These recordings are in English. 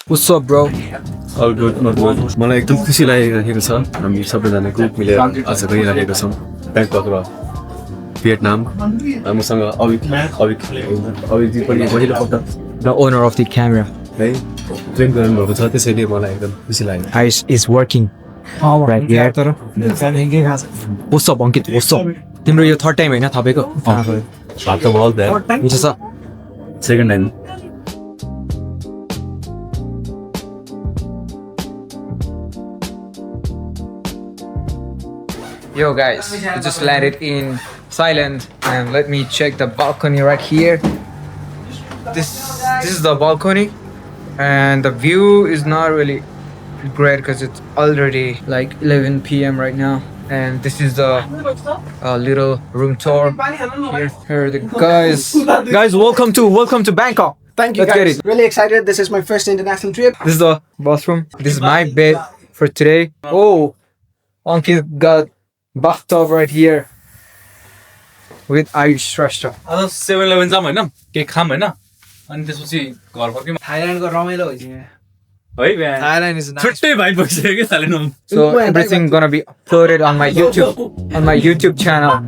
What's up, bro? All good, all good. मलाई एकदम खुसी लागिरहेको छ हामी सबैजना ग्रुप मिलेर आज गइरहेको छौँ ब्याङ्कक र भियतनाम हामीसँग अभिजी पनि पहिलोपल्ट The owner of the camera. है ट्रेन गर्नुभएको छ त्यसैले मलाई एकदम खुसी लाग्यो Is working. Right here. What's up, Ankit? What's up? तिम्रो यो थर्ड टाइम होइन थपेको? भात त भयो त्यहाँ मिठो छ? Second time Yo guys, we just landed in Thailand and let me check the balcony right here. This is the balcony and the view is not really great because it's already like 11 p.m. right now. And this is the little room tour. Here are the guys. Guys, welcome to Bangkok. Thank you, Let's get guys. it. Really excited. This is my first international trip. This is the bathroom. This is my bed for today. Oh, Ankit got bathtub right here with Irish restaurant. आज 7-11 जाम हैन cake खाम हैन अनि त्यसपछि घर फर्किम Thailand को रमाइलो हुन्छ है बे Thailand is nice. छुट्टै भाइब भइसक्यो के थालेन So everything gonna be uploaded on my YouTube channel.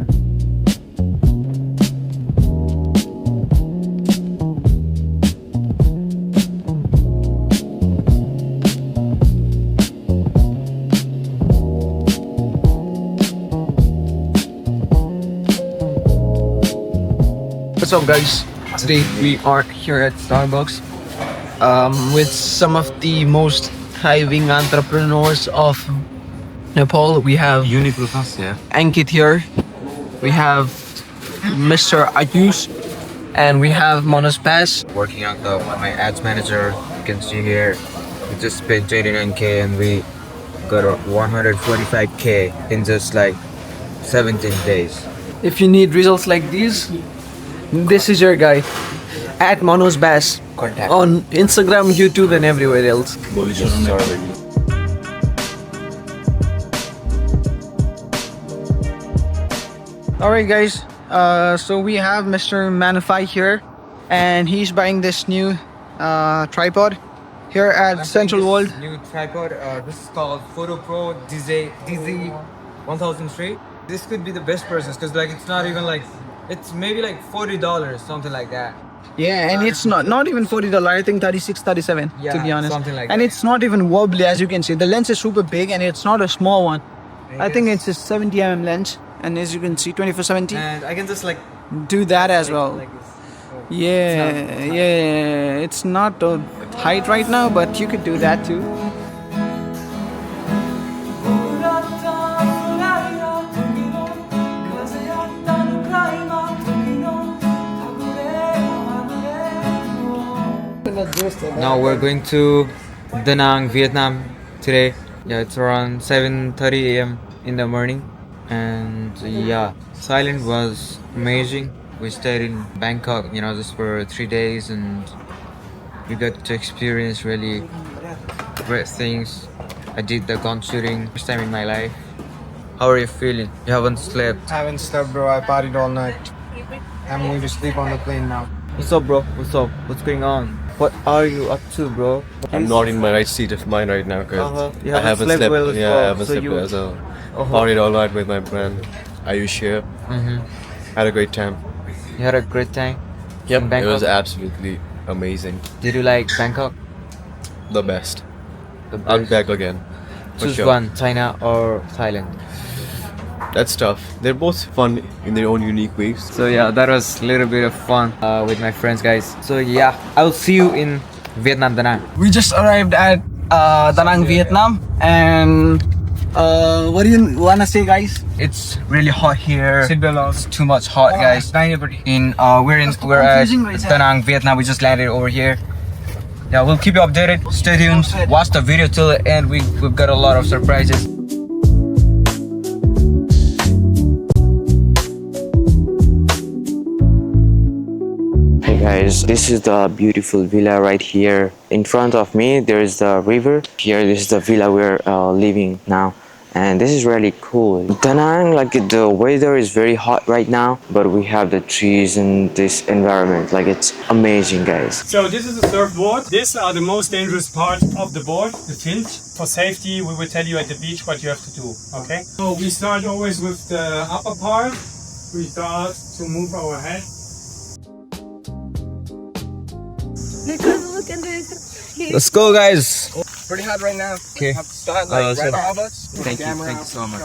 What's up, guys? Today we are here at Starbucks With some of the most thriving entrepreneurs of Nepal. We have unique process या Ankit here. We have Mr. Ayush. And we have Manoj Pass. working on my ads manager. You can see here we just spent 89k and we got 145k in just like 17 days. If you need results like these, this is your guy. At Manoj Bass. Contact. On Instagram, YouTube and everywhere else. Alright guys, so we have Mr. Manify here and he's buying this new tripod here at Central World. New tripod. This is called Photo Pro DZ1003. This could be the best purchase because like it's not even like it's maybe like $40, something like that. Yeah, and it's not even $40, I think 36, 37 Yeah, to be honest. something like and that. it's not even wobbly as you can see. The lens is super big and it's not a small one. I think it's a 70mm lens and as you can see 24-70. And I can just like Do that as well. like this. Oh. Yeah, it's not height right now, but you could do that too. Now we're going to Da Nang, Vietnam today. Yeah, it's around 7:30 a.m. in the morning. And yeah, Thailand was amazing. We stayed in Bangkok, just for 3 days and we got to experience really great things. I did the gun shooting first time in my life. How are you feeling? You haven't slept. I haven't slept, bro. I partied all night. I'm going to sleep on the plane now. What's up, bro? What's up? What's going on? What are you up to, bro? I'm not in my right state of mind right now because You I haven't slept well as yeah, well. I haven't So slept you- well as well. Partied all night with my friend Ayush here. Had a great time. You had a great time? Yep, In it Bangkok? was absolutely amazing. Did you like Bangkok? The best. The I'll be best. back again. For Choose sure. one, China or Thailand. That's tough. They're both fun in their own unique ways. So yeah, that was a little bit of fun with my friends, guys. So yeah, I will see you in Vietnam, Da Nang. We just arrived at Da Nang, Vietnam, and what do you wanna say, guys? It's really hot here. Seatbelt It's too much hot, guys. We're at Da Nang, Vietnam. We just landed over here. Yeah, we'll keep you updated. Stay tuned. Watch the video till the end. We've got a lot of surprises. Hey guys, this is the beautiful villa right here. In front of me, there is the river. Here, this is the villa we're living now. and this is really cool. Da Nang, like the weather is very hot right now, but we have the trees and this environment, like it's amazing, guys. So this is a surfboard. These are the most dangerous parts of the board, the tilt. For safety, we will tell you at the beach what you have to do, okay? So we start always with the upper part. We start to move our head. Let's go, guys. Pretty hot right now. Okay. Have to start like right above us. Thank you so much.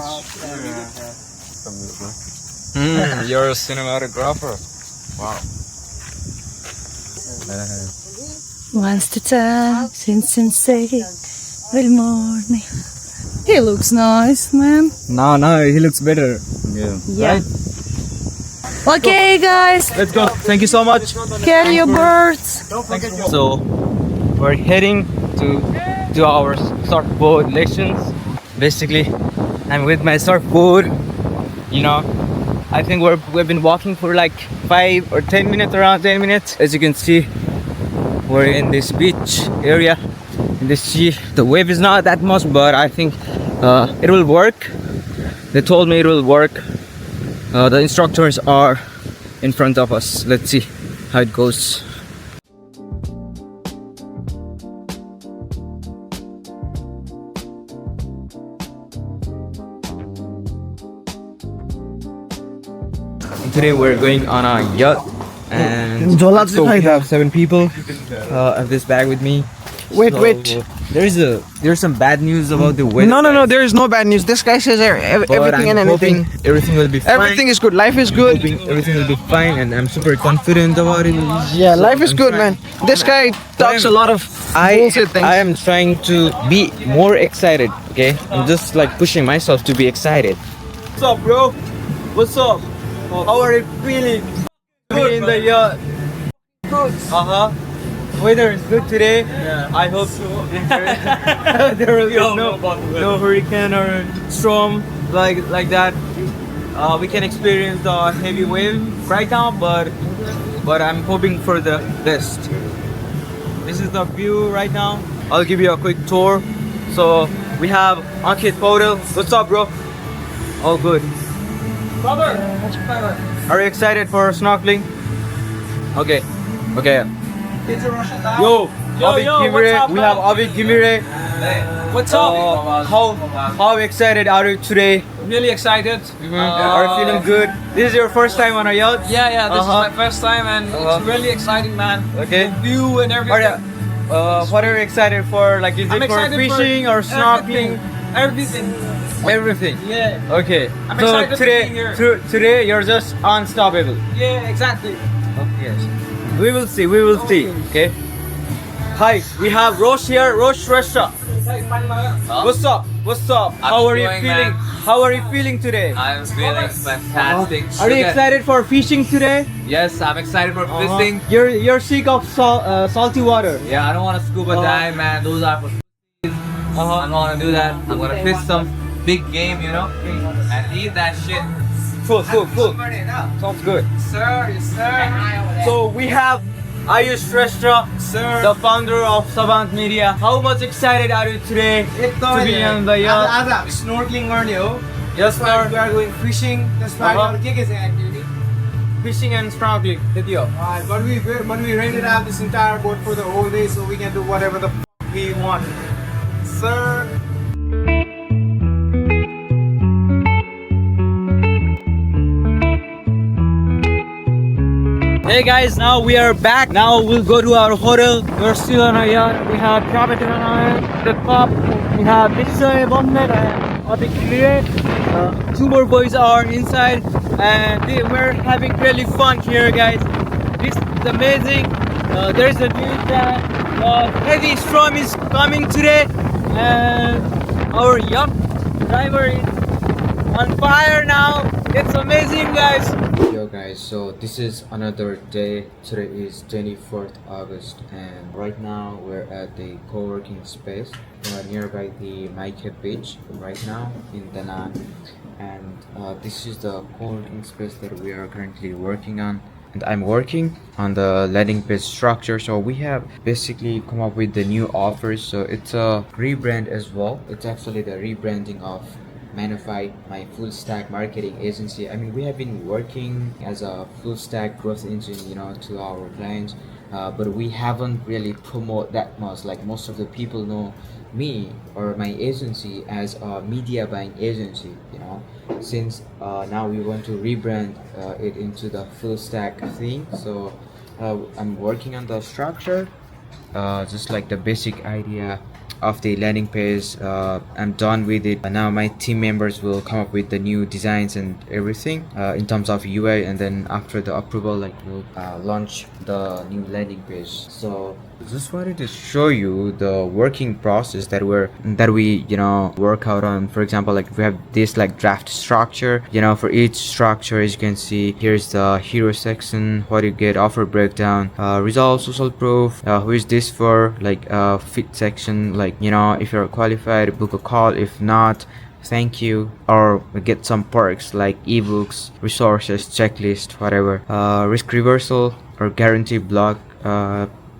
Yeah. You're a cinematographer. Wow. Once the time since say good morning. He looks nice, man. No, he looks better. Yeah. Okay, guys, Let's go. Thank you so much. carry your birds. So we're heading to do our surfboard lessons. Basically, I'm with my surfboard. You know, I think we've been walking for like 5 or 10 minutes, around 10 minutes. As you can see, we're in this beach area, in the sea. The wave is not that much, but I think it will work. They told me it will work. The instructors are in front of us. Let's see how it goes. Today we're going on a yacht, and so we have 7 people. I have this bag with me. Wait. There's some bad news about the weather. No. There is no bad news. This guy says everything and anything. Everything will be fine. Everything is good. Life is good. Everything will be fine, and I'm super confident about it. Yeah, life is good, man. This guy talks a lot of bullshit things. I am trying to be more excited. Okay, I'm just like pushing myself to be excited. What's up, bro? What's up? How are you feeling? Be in the yacht. Weather is good today. Yeah. I hope so. There will be no hurricane or storm like that. We can experience the heavy wave right now, but I'm hoping for the best. This is the view right now. I'll give you a quick tour. So we have Ankit Podal. What's up, bro? All good. Are you excited for snorkeling? Okay. Yo, what's up, we have Abid Gimire. What's up? How excited are you today? Really excited. Are you feeling good? This is your first time on a yacht? Yeah, this is my first time and it's really exciting, man. Okay. The view and everything. What are you excited for? Like, is I'm it for excited fishing or snorkeling? Everything. Yeah. Okay. I'm so excited to be here. today you're just unstoppable. Yeah, exactly. Okay. We will see. Okay. Hi, we have Rosh here. Rosh Restaurant. What's up? How are you doing, feeling? man? How are you feeling today? I'm feeling fantastic. Are you excited for fishing today? Yes, I'm excited for fishing. You're sick of salty water. Yeah, I don't want to scuba dive, man. Those are for I don't want to do that. I'm gonna fish some big game, you know, and eat that shit. Cool. Sounds good. Sir, yes, sir. So we have Ayush Restaurant, Sir. the founder of Savant Media. How much excited are you today to be on the yacht? Snorkeling earlier. Yes, We sir. are going fishing. That's why our gig is activity. Fishing and snorkeling. Video. But we rented out this entire boat for the whole day, so we can do whatever the we want. Sir. Hey guys, now we are back. Now we'll go to our hotel. We're still on a yacht. We have Captain on the top. We have Mr. Bonnet and Abik Clear. 2 more boys are inside, and we're having really fun here, guys. This is amazing. There's a news that heavy storm is coming today, and our yacht driver is on fire now. It's amazing, guys. Yo guys, so this is another day. Today is 24th August, and right now we're at the co-working space nearby the Maike beach right now in Da Nang, and this is the co-working space that we are currently working on. And I'm working on the landing page structure, so we have basically come up with the new offers. So it's a rebrand as well. It's actually the rebranding of Manify, my full stack marketing agency. I mean, we have been working as a full stack growth engine, to our clients, but we haven't really promote that much. Like most of the people know me or my agency as a media buying agency. Since now we want to rebrand it into the full stack thing. So I'm working on the structure, just like the basic idea of the landing page. I'm done with it. Now my team members will come up with the new designs and everything in terms of UI, and then after the approval, like we'll launch the new landing page. So just wanted to show you the working process that we work out on. For example, like we have this like draft structure. For each structure, as you can see, here's the hero section, what you get, offer breakdown, results, social proof, who is this for, like fit section, like if you're qualified, book a call, if not, thank you, or get some perks like ebooks, resources, checklist, whatever, risk reversal or guarantee block.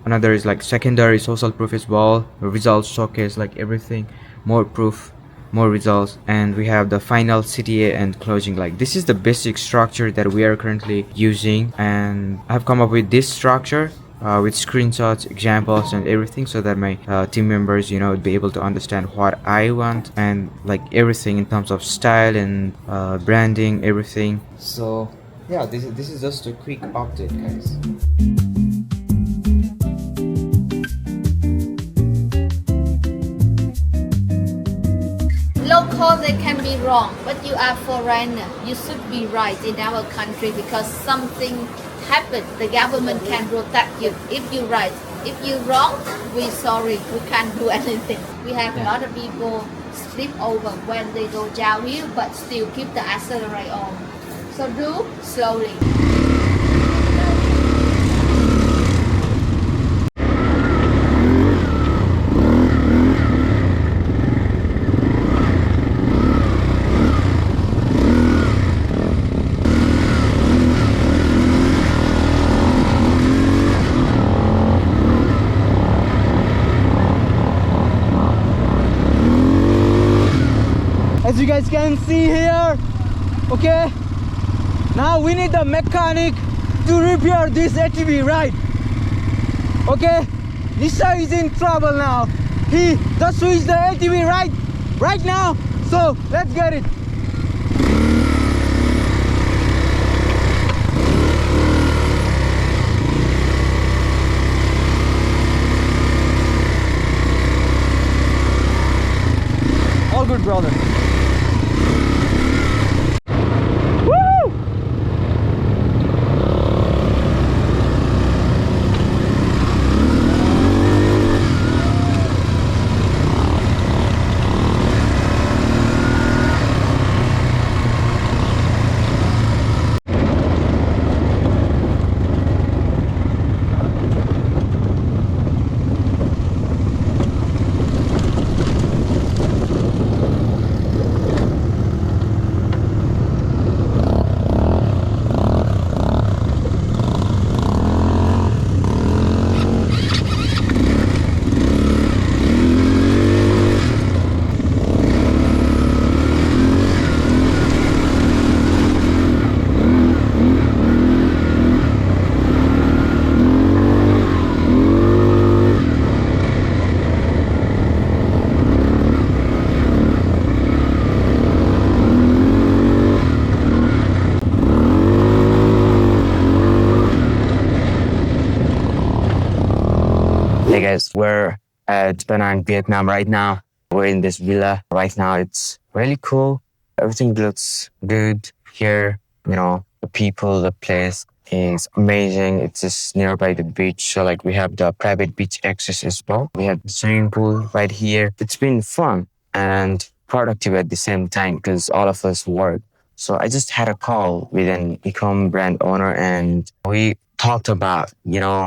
Another is like secondary social proof as well, results showcase, like everything, more proof, more results, and we have the final CTA and closing. Like this is the basic structure that we are currently using, and I've come up with this structure with screenshots, examples, and everything, so that my team members would be able to understand what I want, and like everything in terms of style and branding, everything. So yeah, this is just a quick update, guys. Local, they can be wrong, but you are foreigner. You should be right in our country because something happened. The government can protect you if you right. If you wrong, we sorry. We can't do anything. We have a lot of people slip over when they go downhill, but still keep the accelerate on. So do slowly. As you guys can see here, okay, now we need the mechanic to repair this ATV, right? Okay, Nisha is in trouble now. He just switched the ATV right now, so let's get it. All good, brother. Hey guys, we're at Da Nang, Vietnam right now. We're in this villa right now. It's really cool. Everything looks good here. The people, the place is amazing. It's just nearby the beach. So like we have the private beach access as well. We have the swimming pool right here. It's been fun and productive at the same time because all of us work. So I just had a call with an e-com brand owner, and we talked about,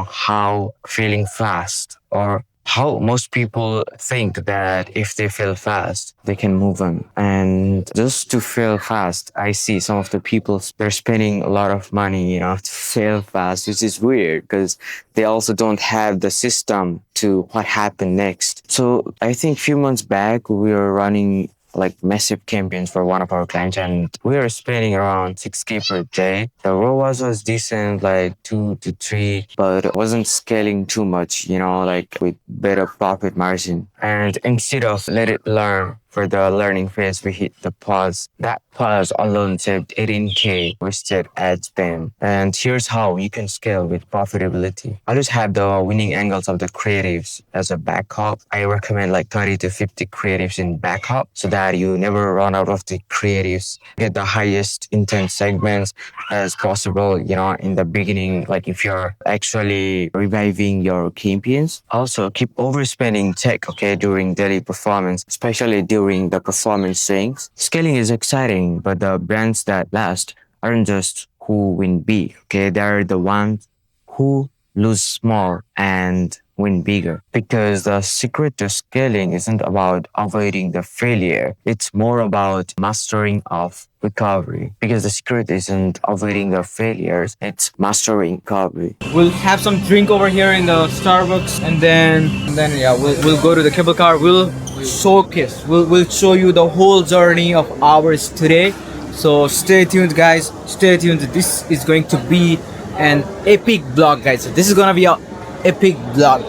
how feeling fast, or how most people think that if they feel fast, they can move on. And just to feel fast, I see some of the people, they're spending a lot of money, to feel fast, which is weird because they also don't have the system to what happened next. So I think a few months back, we were running like massive campaigns for one of our clients, and we were spending around 6K per day. The ROAS was decent, like 2 to 3, but it wasn't scaling too much, like with better profit margin. And instead of let it learn, for the learning phase, we hit the pause. That pause alone saved 18K wasted ad spend. And here's how you can scale with profitability. Always have the winning angles of the creatives as a backup. I recommend like 30 to 50 creatives in backup so that you never run out of the creatives. Get the highest intent segments as possible, in the beginning, like if you're actually reviving your campaigns. Also, keep overspending tech, okay, during daily performance, especially during the performance swings. Scaling is exciting, but the brands that last aren't just who win big, okay? They're the ones who lose small and win bigger. Because the secret to scaling isn't about avoiding the failure. It's more about mastering of recovery. Because the secret isn't avoiding the failures, it's mastering recovery. We'll have some drink over here in the Starbucks, and then yeah, we'll go to the cable car. We'll showcase. We'll show you the whole journey of ours today. So stay tuned, guys. Stay tuned. This is going to be an epic vlog, guys. This is gonna be an epic vlog.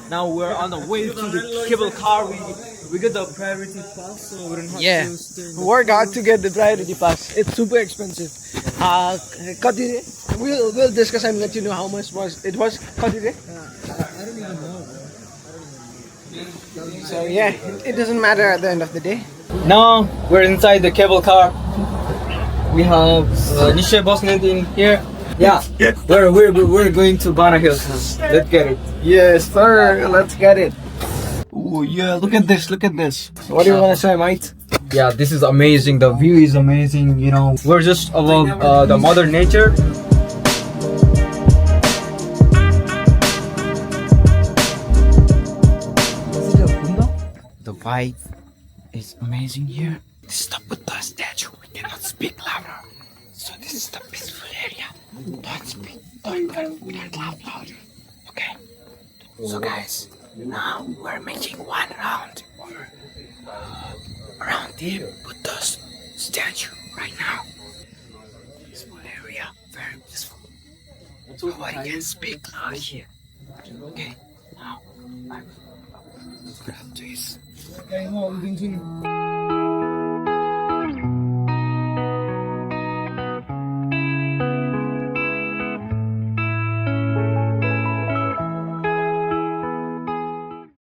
Now we're on the way to the cable car. We get the priority pass, so we don't have to stay. Work hard to get the priority pass. It's super expensive. We'll discuss and let you know how much it was. I don't even know. So yeah, it doesn't matter at the end of the day. Now we're inside the cable car. We have Nisha Bosnet in here. Yeah, we're going to Bana Hills now. Let's get it. Yes, sir. Let's get it. Oh yeah, look at this. What do you want to say, mate? Yeah, this is amazing. The view is amazing. We're just above the mother nature. The vibe is amazing here. This is the Buddha statue. We cannot speak louder. So this is the peaceful area. Don't speak. Don't laugh louder. Okay. So guys, now we're making one round around the Buddha's statue right now. Peaceful area, very peaceful. Nobody can speak loud here. Okay. Now, grab this.